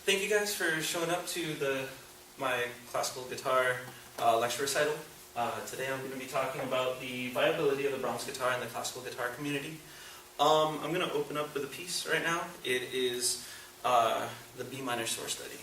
Thank you guys for showing up to my classical guitar lecture recital. Today I'm going to be talking about the viability of the Brahms guitar in the classical guitar community. I'm going to open up with a piece right now. It is the B minor source study.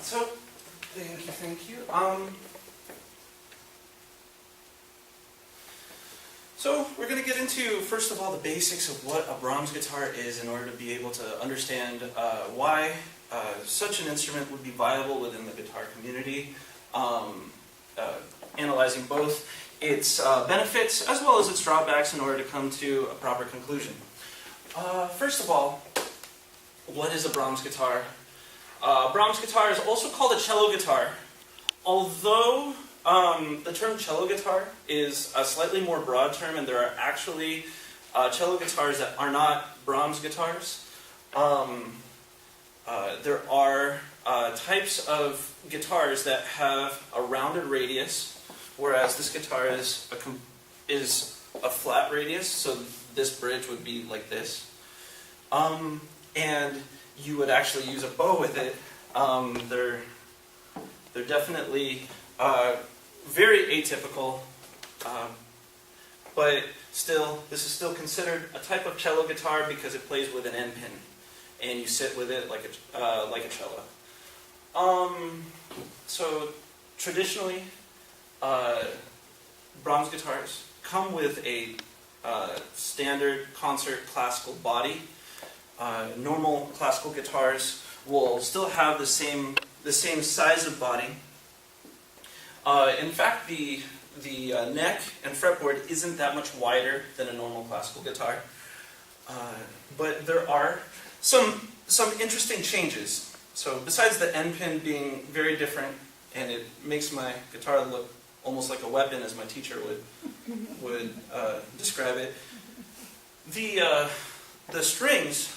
So, thank you. So we're going to get into, first of all, the basics of what a Brahms guitar is in order to be able to understand why such an instrument would be viable within the guitar community, analyzing both its benefits as well as its drawbacks in order to come to a proper conclusion. First of all, what is a Brahms guitar? Brahms guitar is also called a cello guitar. Although the term cello guitar is a slightly more broad term, and there are actually cello guitars that are not Brahms guitars. There are types of guitars that have a rounded radius, whereas this guitar is a flat radius, so this bridge would be like this. And you would actually use a bow with it. They're definitely very atypical, but still, this is still considered a type of cello guitar because it plays with an end pin, and you sit with it like a cello. So traditionally, Brahms guitars come with a standard concert classical body. Normal classical guitars will still have the same size of body. In fact, the neck and fretboard isn't that much wider than a normal classical guitar. But there are some interesting changes. So besides the end pin being very different, and it makes my guitar look almost like a weapon, as my teacher would describe it, the strings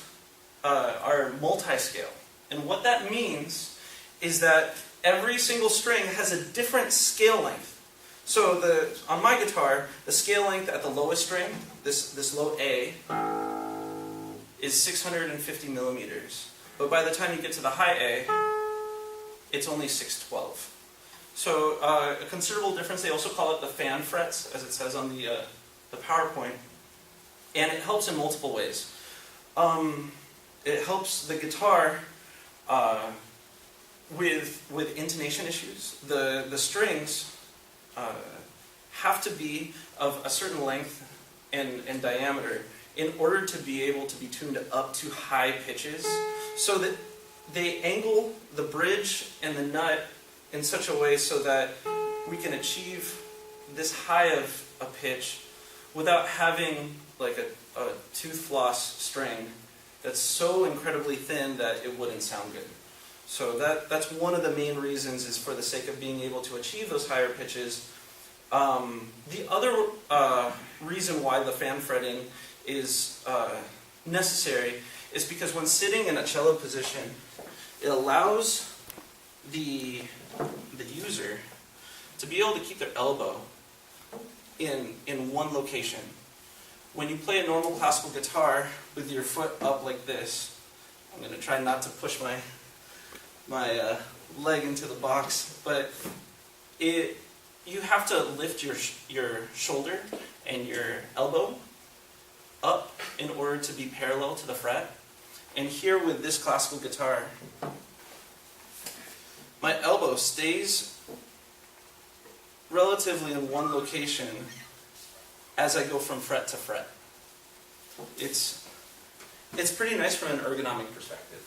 are multi-scale. And what that means is that every single string has a different scale length. So on my guitar, the scale length at the lowest string, this low A, is 650 millimeters. But by the time you get to the high A, it's only 612. So a considerable difference. They also call it the fan frets, as it says on the PowerPoint. And it helps in multiple ways. It helps the guitar with intonation issues. The strings have to be of a certain length and diameter in order to be able to be tuned up to high pitches, so that they angle the bridge and the nut in such a way so that we can achieve this high of a pitch without having like a tooth floss string that's so incredibly thin that it wouldn't sound good. So that's one of the main reasons, is for the sake of being able to achieve those higher pitches. The other reason why the fan fretting is necessary is because when sitting in a cello position, it allows the user to be able to keep their elbow in one location. When you play a normal classical guitar with your foot up like this, I'm going to try not to push my leg into the box, but you have to lift your shoulder and your elbow up in order to be parallel to the fret. And here with this classical guitar, my elbow stays relatively in one location as I go from fret to fret. It's pretty nice from an ergonomic perspective.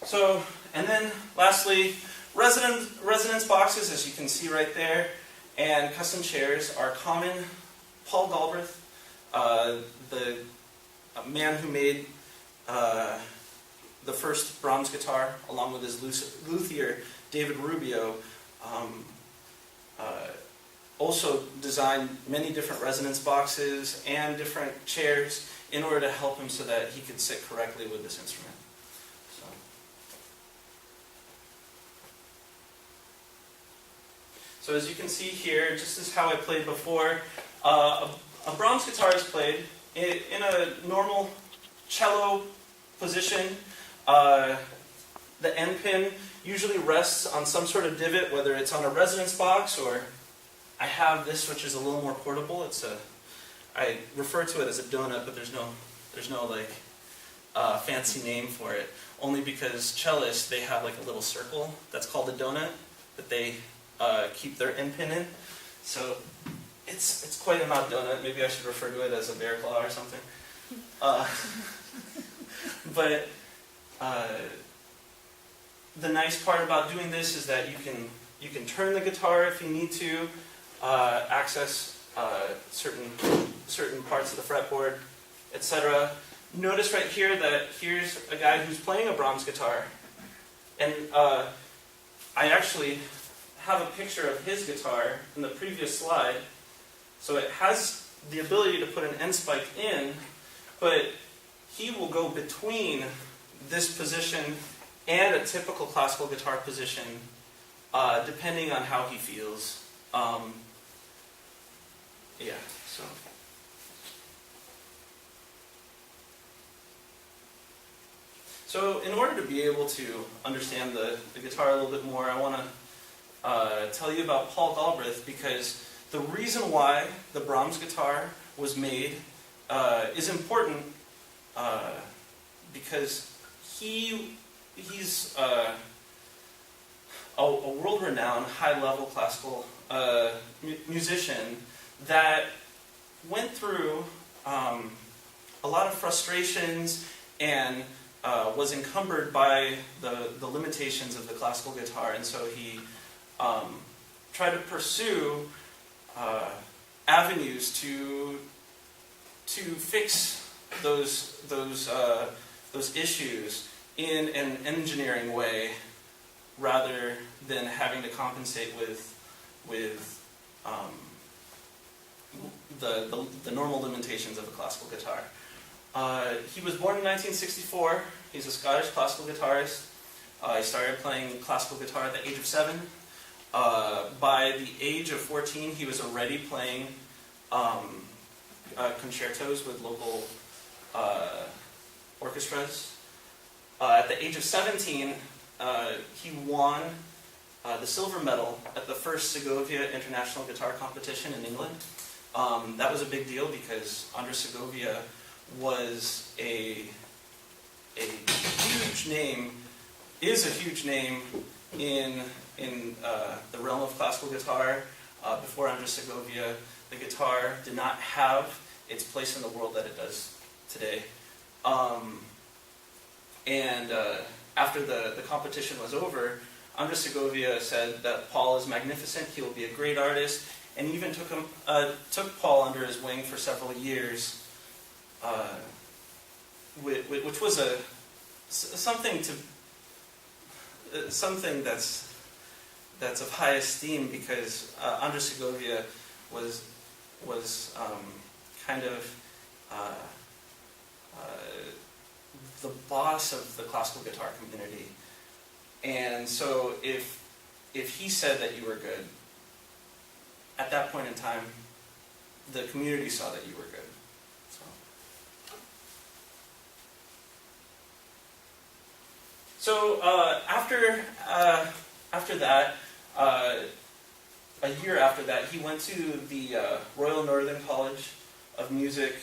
So, and then lastly, resonance boxes, as you can see right there, and custom chairs are common. Paul Galbraith, the man who made the first Brahms guitar, along with his luthier David Rubio, also designed many different resonance boxes and different chairs in order to help him so that he could sit correctly with this instrument. So as you can see here, just as how I played before, a Brahms guitar is played in a normal cello position. The end pin usually rests on some sort of divot, whether it's on a resonance box, or I have this, which is a little more portable. I refer to it as a donut, but there's no like fancy name for it. Only because cellists, they have like a little circle that's called a donut that they keep their end pin in. So it's quite an odd donut. Maybe I should refer to it as a bear claw or something. But the nice part about doing this is that you can turn the guitar if you need to, access certain parts of the fretboard, etc. Notice right here that here's a guy who's playing a Brahms guitar, and I actually have a picture of his guitar in the previous slide. So it has the ability to put an end spike in, but he will go between this position and a typical classical guitar position, depending on how he feels. Yeah, so. So in order to be able to understand the guitar a little bit more, I want to tell you about Paul Galbraith, because the reason why the Brahms guitar was made is important, because he's a world-renowned, high-level classical musician that went through a lot of frustrations and was encumbered by the limitations of the classical guitar, and so he tried to pursue avenues to fix those issues in an engineering way, rather than having to compensate with the normal limitations of a classical guitar. He was born in 1964. He's a Scottish classical guitarist. He started playing classical guitar at the age of 7. By the age of 14, he was already playing concertos with local orchestras. At the age of 17, he won the silver medal at the first Segovia International Guitar Competition in England. That was a big deal because Andres Segovia was a huge name, is a huge name in the realm of classical guitar. Before Andres Segovia, the guitar did not have its place in the world that it does today. After the competition was over, Andres Segovia said that Paul is magnificent, he will be a great artist, and even took Paul under his wing for several years, which was something that's of high esteem, because Andres Segovia was kind of the boss of the classical guitar community, and so if he said that you were good, at that point in time, the community saw that you were good. So after that, a year after that, he went to the Royal Northern College of Music,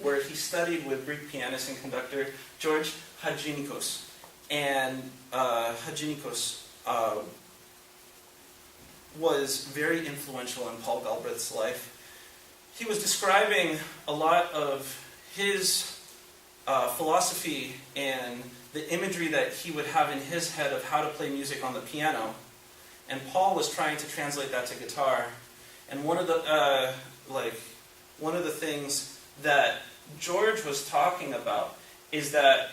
where he studied with Greek pianist and conductor George Hadjinikos. And Hadjinikos was very influential in Paul Galbraith's life. He was describing a lot of his philosophy and the imagery that he would have in his head of how to play music on the piano, and Paul was trying to translate that to guitar. And one of the things that George was talking about is that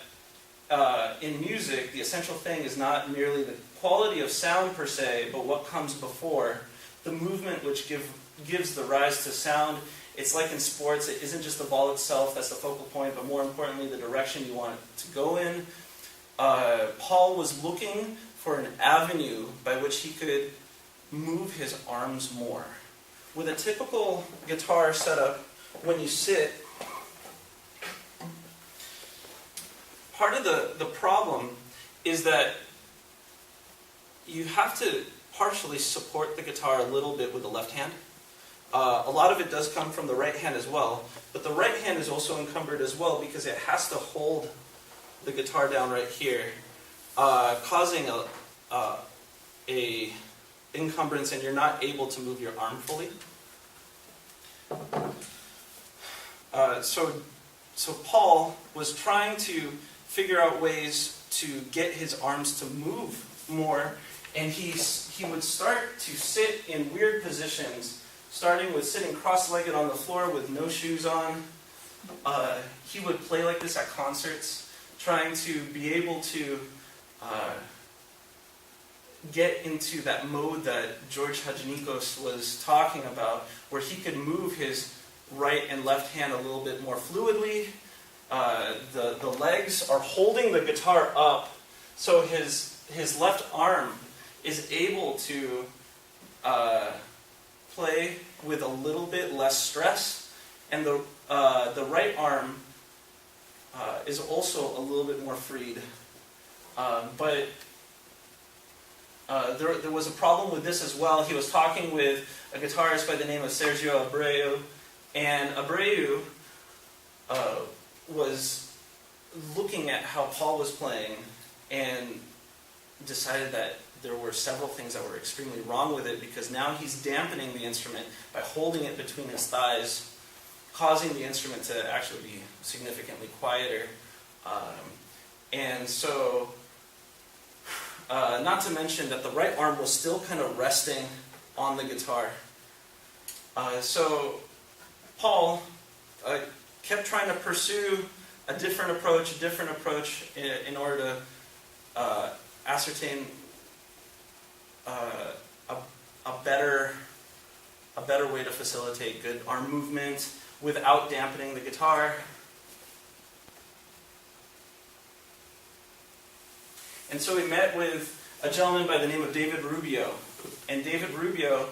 in music, the essential thing is not merely the quality of sound per se, but what comes before, the movement which gives the rise to sound. It's like in sports, it isn't just the ball itself that's the focal point, but more importantly, the direction you want it to go in. Paul was looking for an avenue by which he could move his arms more. With a typical guitar setup, when you sit, part of the problem is that you have to partially support the guitar a little bit with the left hand. A lot of it does come from the right hand as well, but the right hand is also encumbered as well because it has to hold the guitar down right here, causing a encumbrance, and you're not able to move your arm fully. So Paul was trying to figure out ways to get his arms to move more, and he would start to sit in weird positions, starting with sitting cross-legged on the floor with no shoes on. He would play like this at concerts, trying to be able to get into that mode that George Hadjinikos was talking about, where he could move his right and left hand a little bit more fluidly. The legs are holding the guitar up, so his left arm is able to play with a little bit less stress, and the right arm is also a little bit more freed. But there was a problem with this as well. He was talking with a guitarist by the name of Sergio Abreu, and Abreu was looking at how Paul was playing and decided that there were several things that were extremely wrong with it, because now he's dampening the instrument by holding it between his thighs, causing the instrument to actually be significantly quieter. And so, not to mention that the right arm was still kind of resting on the guitar. So Paul kept trying to pursue a different approach in order to ascertain a better way to facilitate good arm movement without dampening the guitar. And so he met with a gentleman by the name of David Rubio. And David Rubio,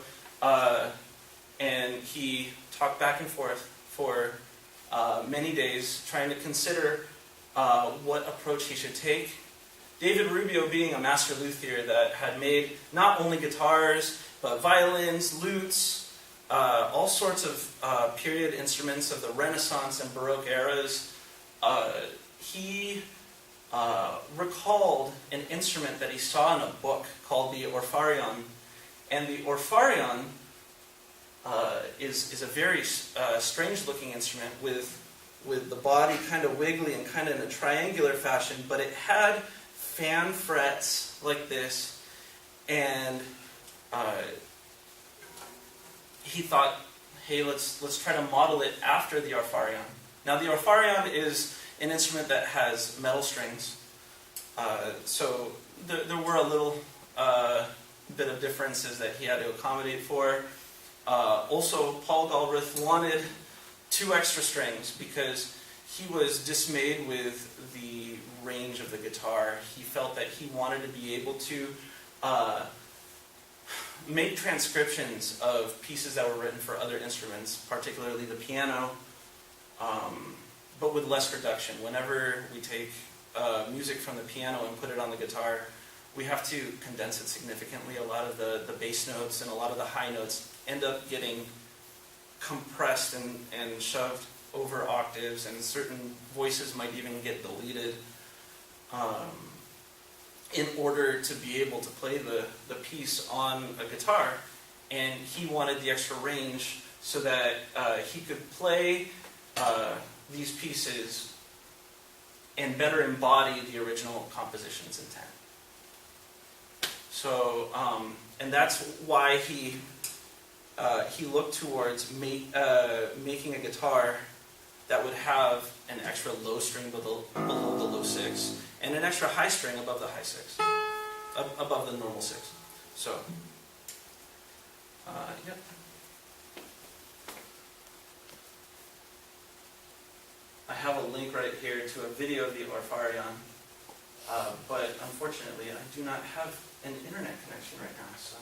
and he talked back and forth for many days, trying to consider what approach he should take. David Rubio being a master luthier that had made not only guitars, but violins, lutes, all sorts of period instruments of the Renaissance and Baroque eras, he recalled an instrument that he saw in a book called the orpharion. And the orpharion is a very strange-looking instrument with the body kind of wiggly and kind of in a triangular fashion, but it had fan frets like this, and he thought, hey, let's try to model it after the orpharion. Now, the orpharion is an instrument that has metal strings, so there were a little bit of differences that he had to accommodate for. Also, Paul Galbraith wanted 2 extra strings because he was dismayed with the range of the guitar. He felt that he wanted to be able to make transcriptions of pieces that were written for other instruments, particularly the piano, but with less reduction. Whenever we take music from the piano and put it on the guitar, we have to condense it significantly. A lot of the bass notes and a lot of the high notes end up getting compressed and shoved over octaves, and certain voices might even get deleted in order to be able to play the piece on a guitar. And he wanted the extra range so that he could play these pieces and better embody the original composition's intent. So, and that's why he looked towards making a guitar that would have an extra low string below the low 6, and an extra high string above the high 6, above the normal 6. So, yep. I have a link right here to a video of the orpharion, but unfortunately I do not have an internet connection right now, so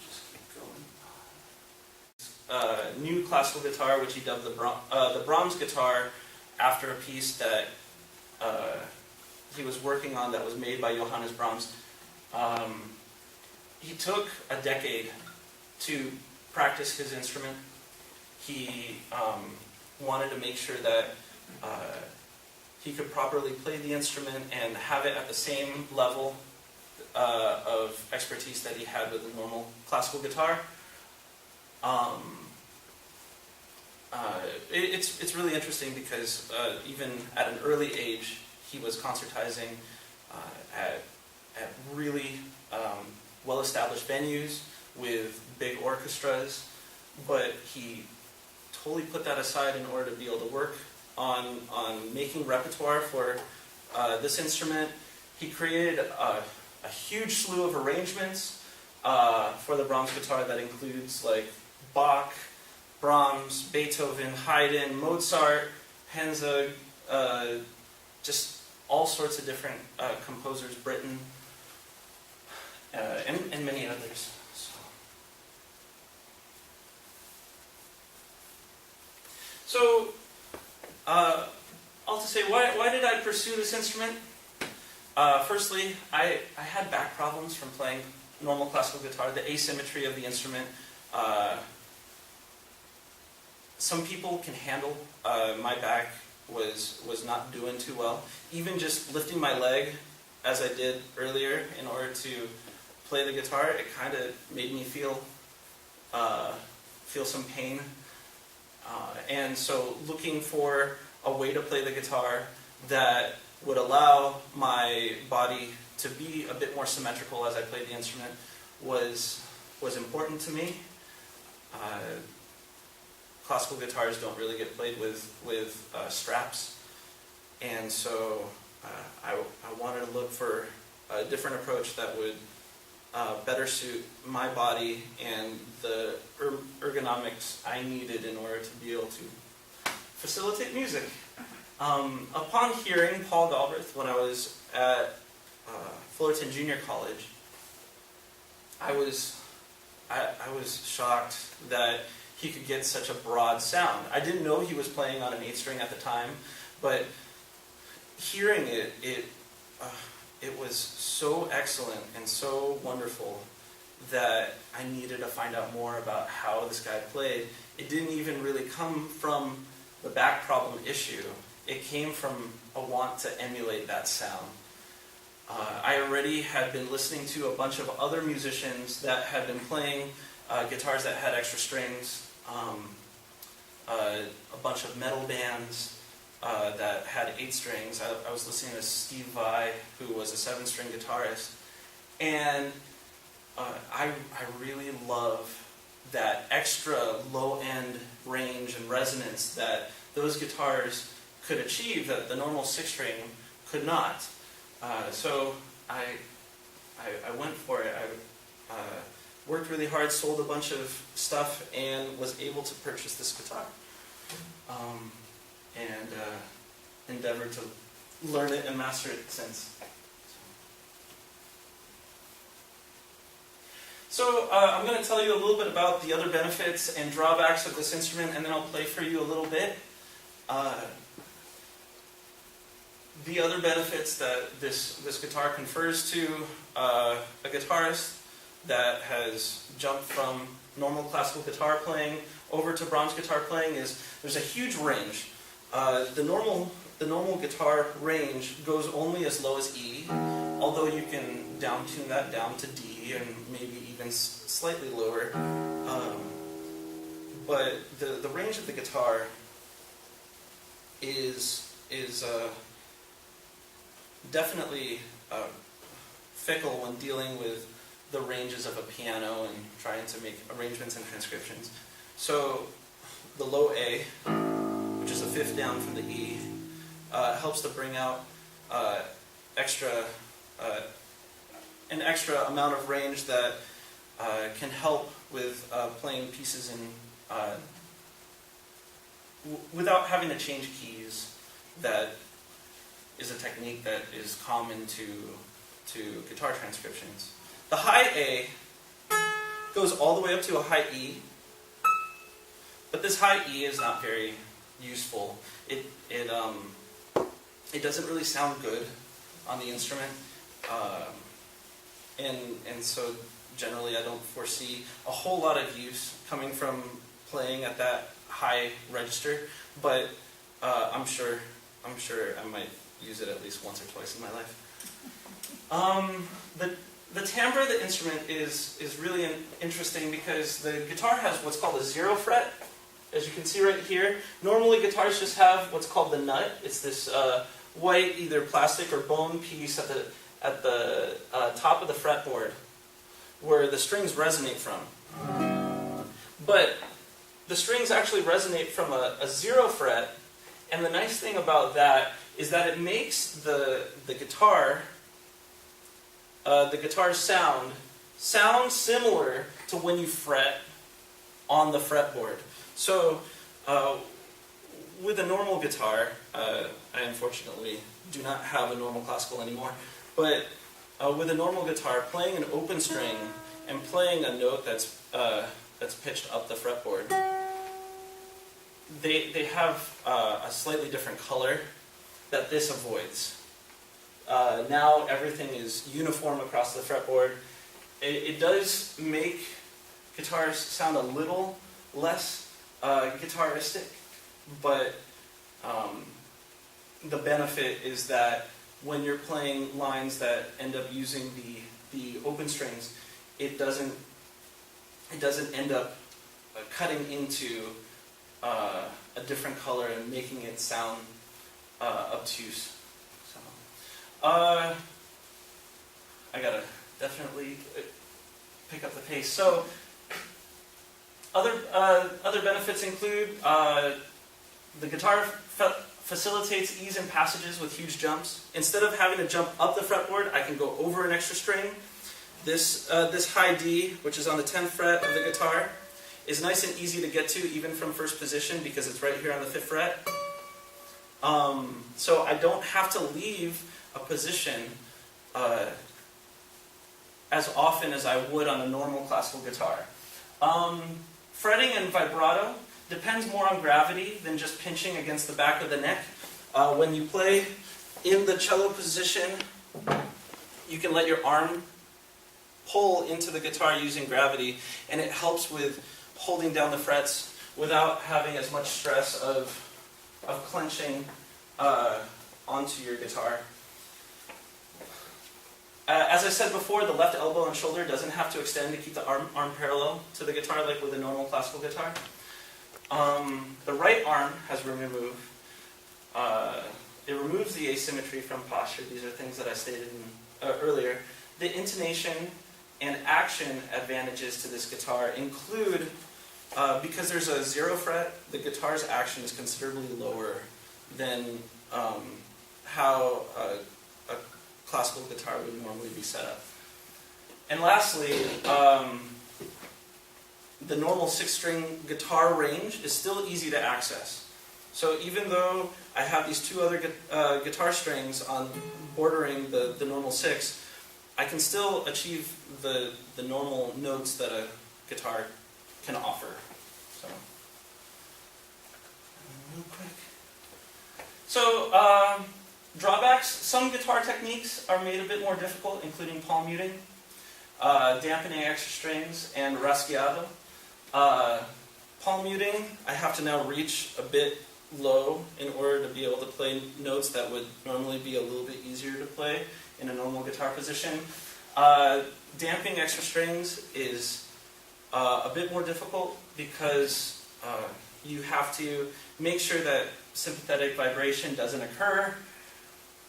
just keep going. New classical guitar, which he dubbed the Brahms guitar, after a piece that he was working on that was made by Johannes Brahms. He took a decade to practice his instrument. He wanted to make sure that he could properly play the instrument and have it at the same level of expertise that he had with a normal classical guitar. It's really interesting because even at an early age, he was concertizing at really well-established venues with big orchestras, but he totally put that aside in order to be able to work on making repertoire for this instrument. He created a huge slew of arrangements for the Brahms guitar that includes like Bach, Brahms, Beethoven, Haydn, Mozart, Henze, just all sorts of different composers, Britten, and many others. So I'll just say, why did I pursue this instrument? Firstly, I had back problems from playing normal classical guitar, the asymmetry of the instrument. Some people can handle. My back was not doing too well. Even just lifting my leg as I did earlier in order to play the guitar, it kind of made me feel some pain. And so looking for a way to play the guitar that would allow my body to be a bit more symmetrical as I played the instrument was important to me. Classical guitars don't really get played with straps, and so I wanted to look for a different approach that would better suit my body and the ergonomics I needed in order to be able to facilitate music. Upon hearing Paul Galbraith when I was at Fullerton Junior College, I was shocked that he could get such a broad sound. I didn't know he was playing on an 8-string at the time, but hearing it was so excellent and so wonderful that I needed to find out more about how this guy played. It didn't even really come from the back problem issue. It came from a want to emulate that sound. I already had been listening to a bunch of other musicians that had been playing guitars that had extra strings, a bunch of metal bands that had 8 strings. I was listening to Steve Vai, who was a 7-string guitarist, and I really love that extra low-end range and resonance that those guitars could achieve that the normal 6-string could not. So I went for it. I worked really hard, sold a bunch of stuff, and was able to purchase this guitar. And endeavored to learn it and master it since. So I'm going to tell you a little bit about the other benefits and drawbacks of this instrument, and then I'll play for you a little bit. The other benefits that this guitar confers to a guitarist that has jumped from normal classical guitar playing over to Brahms guitar playing is there's a huge range. The normal guitar range goes only as low as E, although you can down-tune that down to D and maybe even slightly lower. But the range of the guitar is definitely fickle when dealing with the ranges of a piano and trying to make arrangements and transcriptions. So the low A, which is a 5th down from the E, helps to bring out an extra amount of range that can help with playing pieces in without having to change keys. That is a technique that is common to guitar transcriptions. The high A goes all the way up to a high E, but this high E is not very useful. It doesn't really sound good on the instrument, and so generally I don't foresee a whole lot of use coming from playing at that high register. But I'm sure I might use it at least once or twice in my life. The timbre of the instrument is really interesting because the guitar has what's called a 0 fret. As you can see right here, normally guitars just have what's called the nut. It's this white, either plastic or bone piece at the top of the fretboard, where the strings resonate from. But the strings actually resonate from a 0 fret, and the nice thing about that is that it makes the guitar's sound similar to when you fret on the fretboard. So, with a normal guitar, I unfortunately do not have a normal classical anymore, but with a normal guitar, playing an open string and playing a note that's pitched up the fretboard, they have a slightly different color that this avoids. Now everything is uniform across the fretboard. It does make guitars sound a little less guitaristic, but the benefit is that when you're playing lines that end up using the open strings, it doesn't end up cutting into a different color and making it sound obtuse. So, I gotta definitely pick up the pace. So, other benefits include the guitar facilitates ease in passages with huge jumps. Instead of having to jump up the fretboard, I can go over an extra string. This high D, which is on the 10th fret of the guitar, is nice and easy to get to even from first position because it's right here on the 5th fret. So I don't have to leave a position as often as I would on a normal classical guitar. Fretting and vibrato depends more on gravity than just pinching against the back of the neck. When you play in the cello position, you can let your arm pull into the guitar using gravity, and it helps with holding down the frets without having as much stress of clenching onto your guitar. As I said before, the left elbow and shoulder doesn't have to extend to keep the arm parallel to the guitar like with a normal classical guitar. The right arm has room to move. It removes the asymmetry from posture. These are things that I stated earlier. The intonation and action advantages to this guitar include, because there's a 0 fret, the guitar's action is considerably lower than how a classical guitar would normally be set up. And lastly, the normal 6-string guitar range is still easy to access. So even though I have these 2 other guitar strings on bordering the normal 6, I can still achieve the normal notes that a guitar can offer. So, real quick. So, drawbacks. Some guitar techniques are made a bit more difficult, including palm muting, dampening extra strings, and rasgueado. Palm muting, I have to now reach a bit low in order to be able to play notes that would normally be a little bit easier to play in a normal guitar position. Damping extra strings is a bit more difficult because you have to make sure that sympathetic vibration doesn't occur.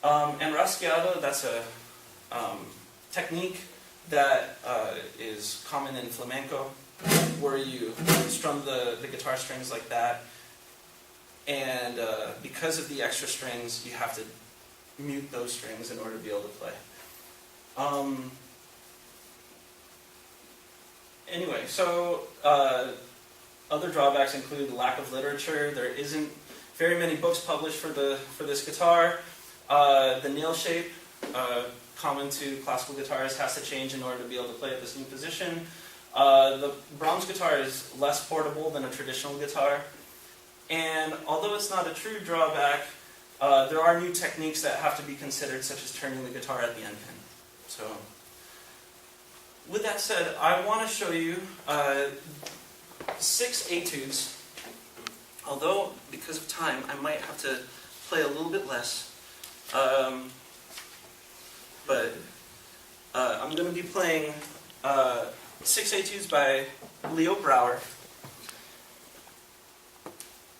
And rasgueado, that's a technique that is common in flamenco, where you strum the guitar strings like that, and because of the extra strings, you have to mute those strings in order to be able to play. Anyway, so other drawbacks include the lack of literature. There isn't very many books published for this guitar. The nail shape, common to classical guitars, has to change in order to be able to play at this new position. The Brahms guitar is less portable than a traditional guitar. And although it's not a true drawback, there are new techniques that have to be considered, such as turning the guitar at the end pin. So, with that said, I want to show you 6 etudes. Although, because of time, I might have to play a little bit less. But I'm going to be playing 6 etudes by Leo Brouwer.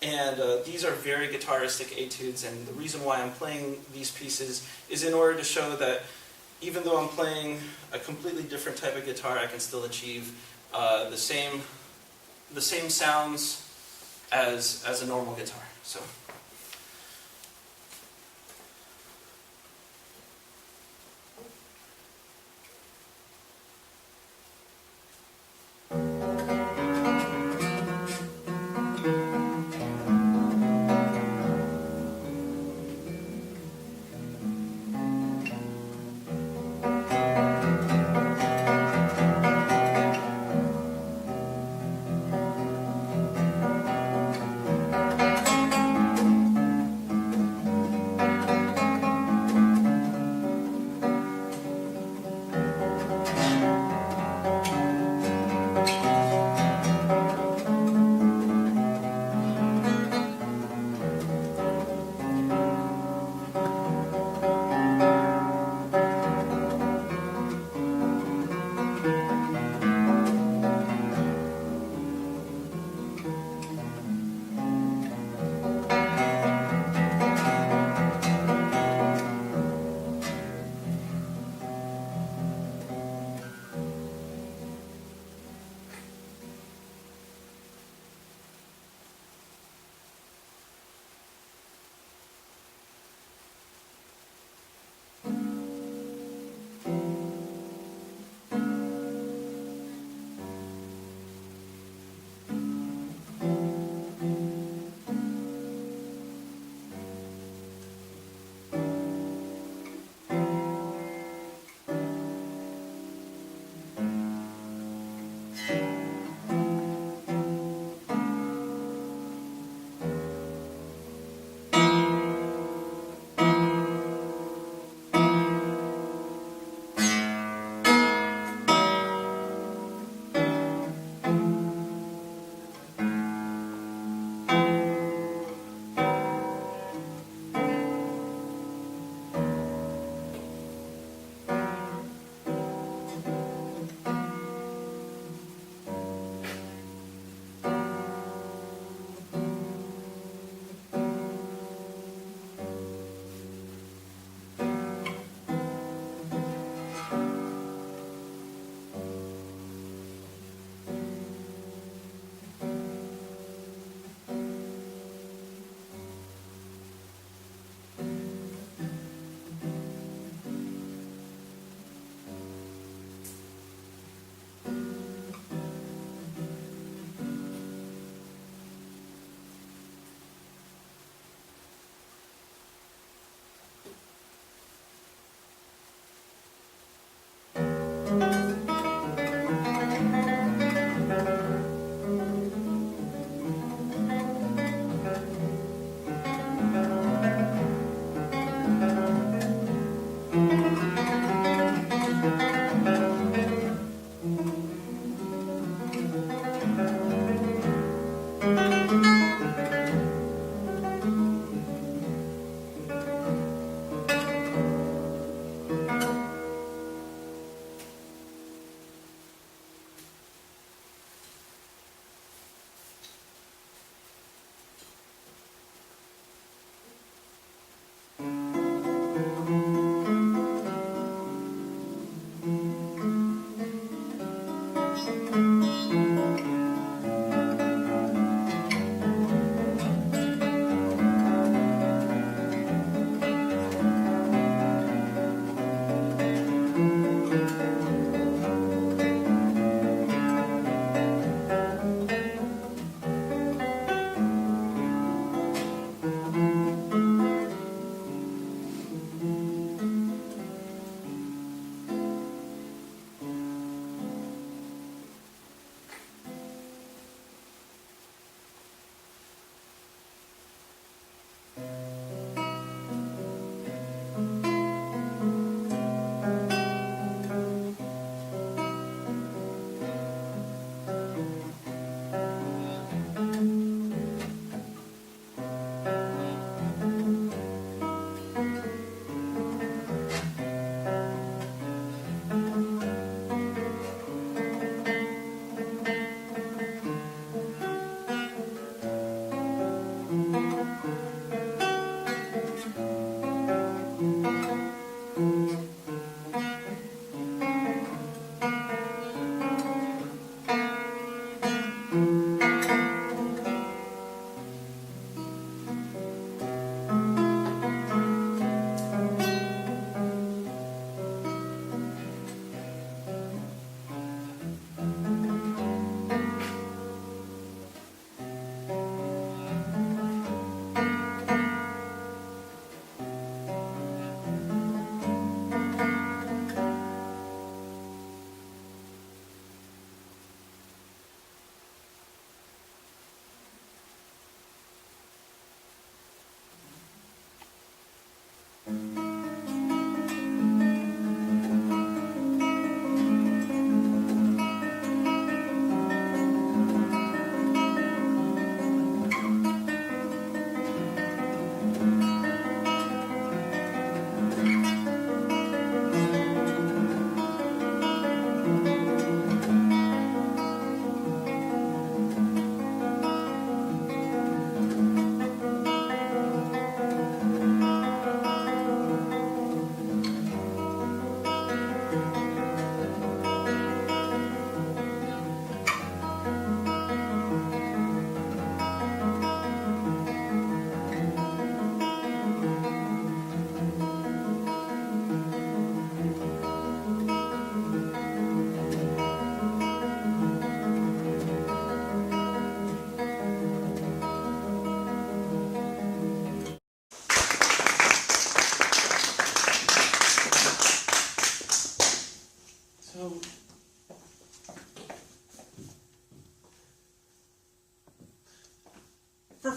And these are very guitaristic etudes, and the reason why I'm playing these pieces is in order to show that even though I'm playing a completely different type of guitar, I can still achieve the same sounds as a normal guitar. So.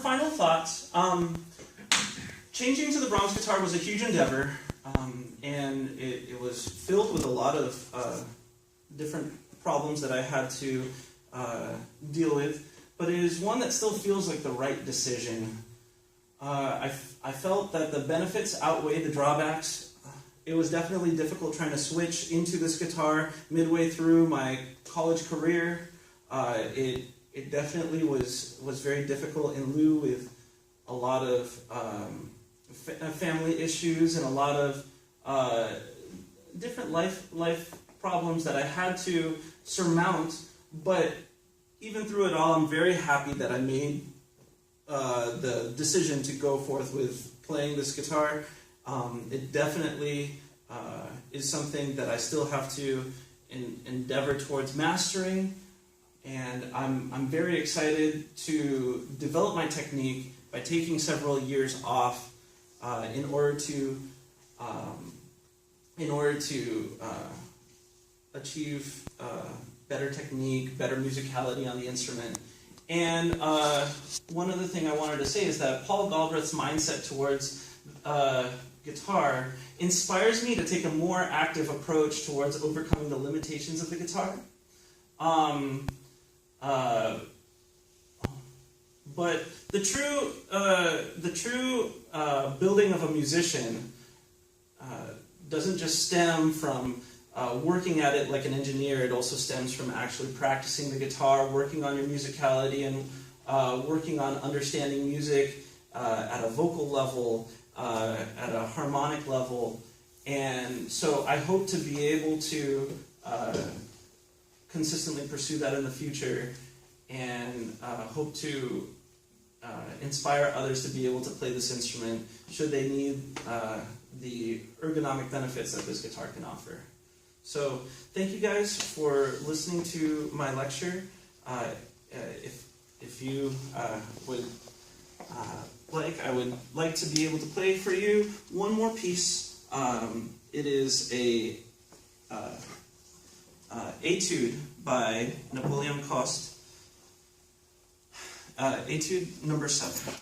final thoughts, changing to the Brahms guitar was a huge endeavor, and it was filled with a lot of different problems that I had to deal with, but it is one that still feels like the right decision. I felt that the benefits outweigh the drawbacks. It was definitely difficult trying to switch into this guitar midway through my college career. It definitely was very difficult in lieu with a lot of family issues and a lot of different life problems that I had to surmount. But even through it all, I'm very happy that I made the decision to go forth with playing this guitar. It definitely is something that I still have to endeavor towards mastering, and I'm very excited to develop my technique by taking several years off in order to achieve better technique, better musicality on the instrument. And one other thing I wanted to say is that Paul Galbraith's mindset towards guitar inspires me to take a more active approach towards overcoming the limitations of the guitar. But the true building of a musician doesn't just stem from working at it like an engineer. It also stems from actually practicing the guitar, working on your musicality, and working on understanding music at a vocal level, at a harmonic level. And so I hope to be able to consistently pursue that in the future, and hope to inspire others to be able to play this instrument should they need the ergonomic benefits that this guitar can offer. So thank you guys for listening to my lecture. If you would I would like to be able to play for you one more piece. It is a etude by Napoleon Coste. Etude number 7.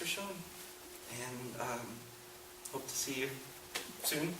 for showing. And hope to see you soon.